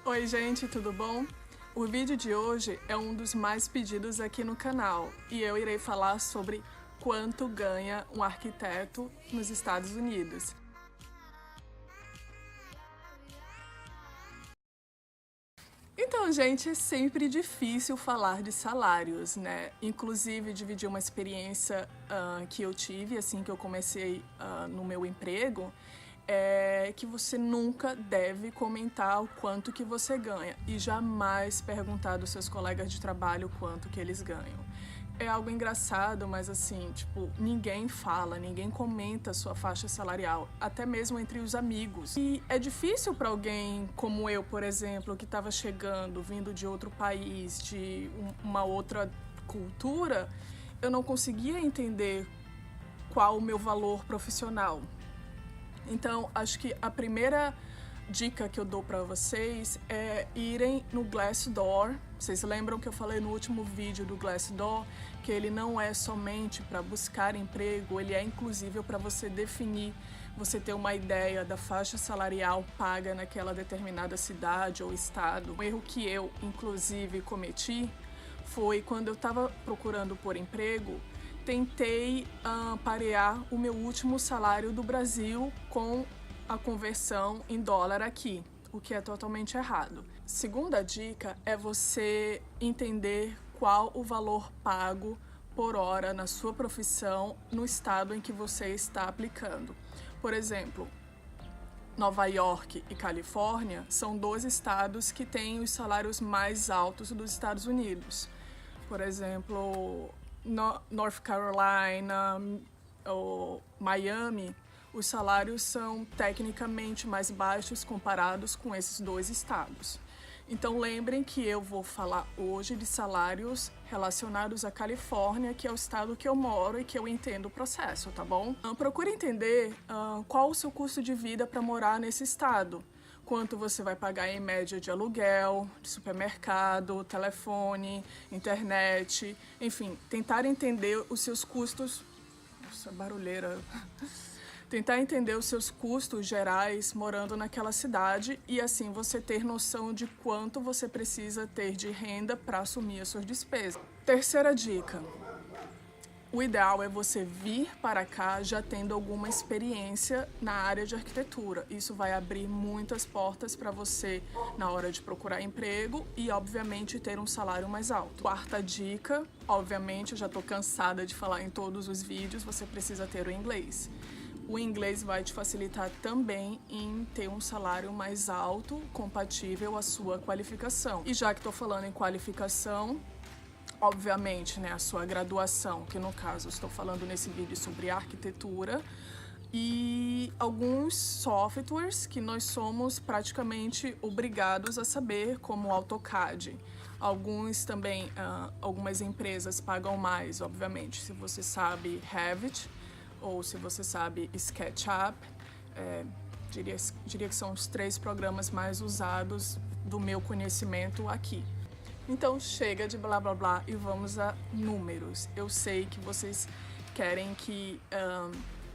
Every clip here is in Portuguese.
Oi gente, tudo bom? O vídeo de hoje é um dos mais pedidos aqui no canal e eu irei falar sobre quanto ganha um arquiteto nos Estados Unidos. Então, gente, é sempre difícil falar de salários, né? Inclusive, dividir uma experiência que eu tive assim que eu comecei no meu emprego, é que você nunca deve comentar o quanto que você ganha e jamais perguntar dos seus colegas de trabalho quanto que eles ganham. É algo engraçado, mas assim, tipo, ninguém fala, ninguém comenta a sua faixa salarial, até mesmo entre os amigos. E é difícil para alguém como eu, por exemplo, que estava chegando, vindo de outro país, de uma outra cultura, eu não conseguia entender qual o meu valor profissional. Então, acho que a primeira dica que eu dou para vocês é irem no Glassdoor. Vocês lembram que eu falei no último vídeo do Glassdoor que ele não é somente para buscar emprego, ele é inclusive para você definir, você ter uma ideia da faixa salarial paga naquela determinada cidade ou estado. Um erro que eu, inclusive, cometi foi quando eu estava procurando por emprego, tentei parear o meu último salário do Brasil com a conversão em dólar aqui, o que é totalmente errado. Segunda dica é você entender qual o valor pago por hora na sua profissão no estado em que você está aplicando. Por exemplo, Nova York e Califórnia são dois estados que têm os salários mais altos dos Estados Unidos. Por exemplo, North Carolina ou Miami, os salários são tecnicamente mais baixos comparados com esses dois estados. Então lembrem que eu vou falar hoje de salários relacionados à Califórnia, que é o estado que eu moro e que eu entendo o processo, tá bom? Procure entender qual o seu custo de vida para morar nesse estado. Quanto você vai pagar em média de aluguel, de supermercado, telefone, internet, enfim, tentar entender os seus custos. Nossa, barulheira. Tentar entender os seus custos gerais morando naquela cidade e assim você ter noção de quanto você precisa ter de renda para assumir as suas despesas. Terceira dica. O ideal é você vir para cá já tendo alguma experiência na área de arquitetura. Isso vai abrir muitas portas para você na hora de procurar emprego e, obviamente, ter um salário mais alto. Quarta dica, obviamente, eu já estou cansada de falar em todos os vídeos, você precisa ter o inglês. O inglês vai te facilitar também em ter um salário mais alto, compatível à sua qualificação. E já que estou falando em qualificação, obviamente, né, a sua graduação, que no caso estou falando nesse vídeo sobre arquitetura, e alguns softwares que nós somos praticamente obrigados a saber, como o AutoCAD. Alguns também, algumas empresas pagam mais, obviamente, se você sabe Revit, ou se você sabe SketchUp, diria que são os 3 programas mais usados do meu conhecimento aqui. Então chega de blá blá blá e vamos a números. Eu sei que vocês querem que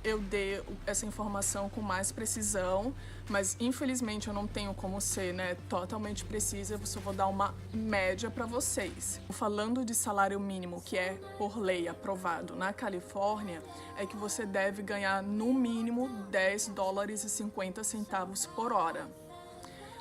eu dê essa informação com mais precisão, mas infelizmente eu não tenho como ser, né, totalmente precisa, eu só vou dar uma média para vocês. Falando de salário mínimo, que é por lei aprovado na Califórnia, é que você deve ganhar no mínimo $10,50 por hora.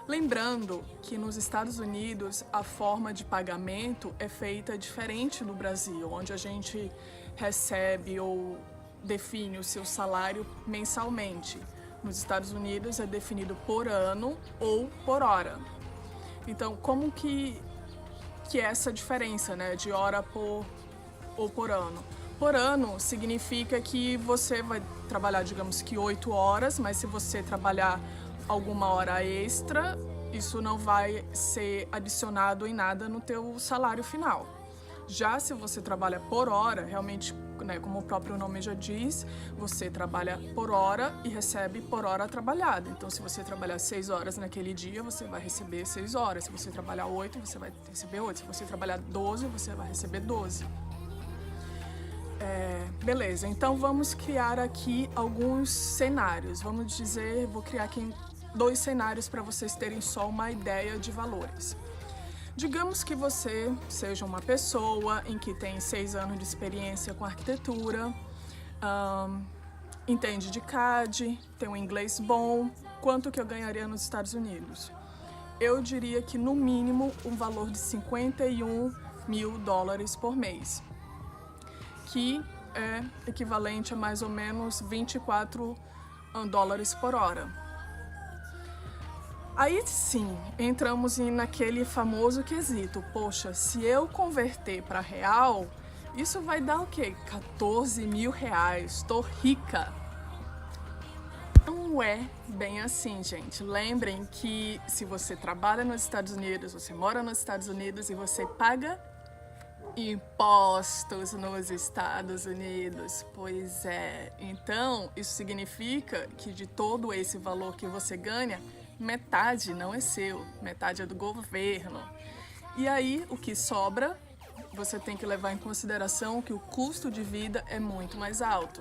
Lembrando que nos Estados Unidos a forma de pagamento é feita diferente do Brasil, onde a gente recebe ou define o seu salário mensalmente. Nos Estados Unidos é definido por ano ou por hora. Então, como que é essa diferença, né, de hora ou por ano? Por ano significa que você vai trabalhar, digamos que 8 horas, mas se você trabalhar alguma hora extra, isso não vai ser adicionado em nada no teu salário final. Já se você trabalha por hora, realmente, né, como o próprio nome já diz, você trabalha por hora e recebe por hora trabalhada. Então, se você trabalhar 6 horas naquele dia, você vai receber 6 horas. Se você trabalhar 8, você vai receber 8. Se você trabalhar 12, você vai receber 12. Beleza, então vamos criar aqui alguns cenários. Vamos dizer, vou criar aqui dois cenários para vocês terem só uma ideia de valores. Digamos que você seja uma pessoa em que tem 6 anos de experiência com arquitetura, entende de CAD, tem um inglês bom. Quanto que eu ganharia nos Estados Unidos? Eu diria que no mínimo um valor de $51 mil por mês, que é equivalente a mais ou menos 24 dólares por hora. Aí sim, entramos naquele famoso quesito. Poxa, se eu converter para real, isso vai dar o quê? 14 mil reais, tô rica. Não é bem assim, gente. Lembrem que se você trabalha nos Estados Unidos, você mora nos Estados Unidos e você paga impostos nos Estados Unidos. Pois é. Então, isso significa que de todo esse valor que você ganha, metade não é seu, metade é do governo. E aí, o que sobra, você tem que levar em consideração que o custo de vida é muito mais alto.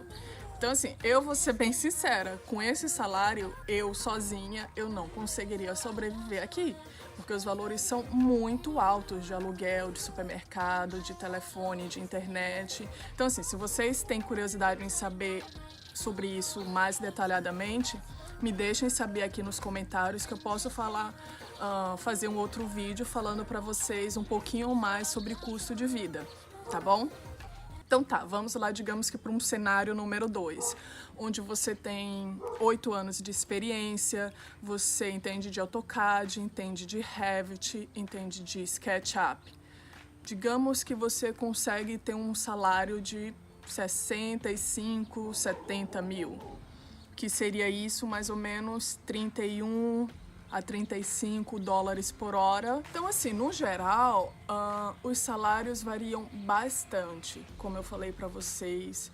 Então, assim, eu vou ser bem sincera, com esse salário, eu sozinha, eu não conseguiria sobreviver aqui, porque os valores são muito altos de aluguel, de supermercado, de telefone, de internet. Então, assim, se vocês têm curiosidade em saber sobre isso mais detalhadamente, me deixem saber aqui nos comentários que eu posso fazer um outro vídeo falando para vocês um pouquinho mais sobre custo de vida, tá bom? Então tá, vamos lá, digamos que para um cenário número 2, onde você tem 8 anos de experiência, você entende de AutoCAD, entende de Revit, entende de SketchUp. Digamos que você consegue ter um salário de 65, 70 mil, que seria isso mais ou menos 31 a 35 dólares por hora. Então, assim, no geral, os salários variam bastante. Como eu falei para vocês,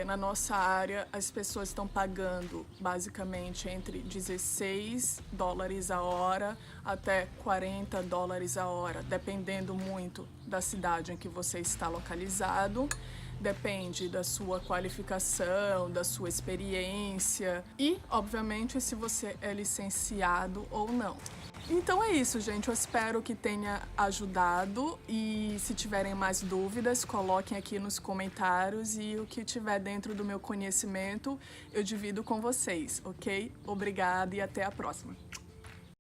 na nossa área, as pessoas estão pagando basicamente entre 16 dólares a hora até 40 dólares a hora, dependendo muito da cidade em que você está localizado. Depende da sua qualificação, da sua experiência e, obviamente, se você é licenciado ou não. Então é isso, gente. Eu espero que tenha ajudado e se tiverem mais dúvidas, coloquem aqui nos comentários e o que tiver dentro do meu conhecimento eu divido com vocês, ok? Obrigada e até a próxima.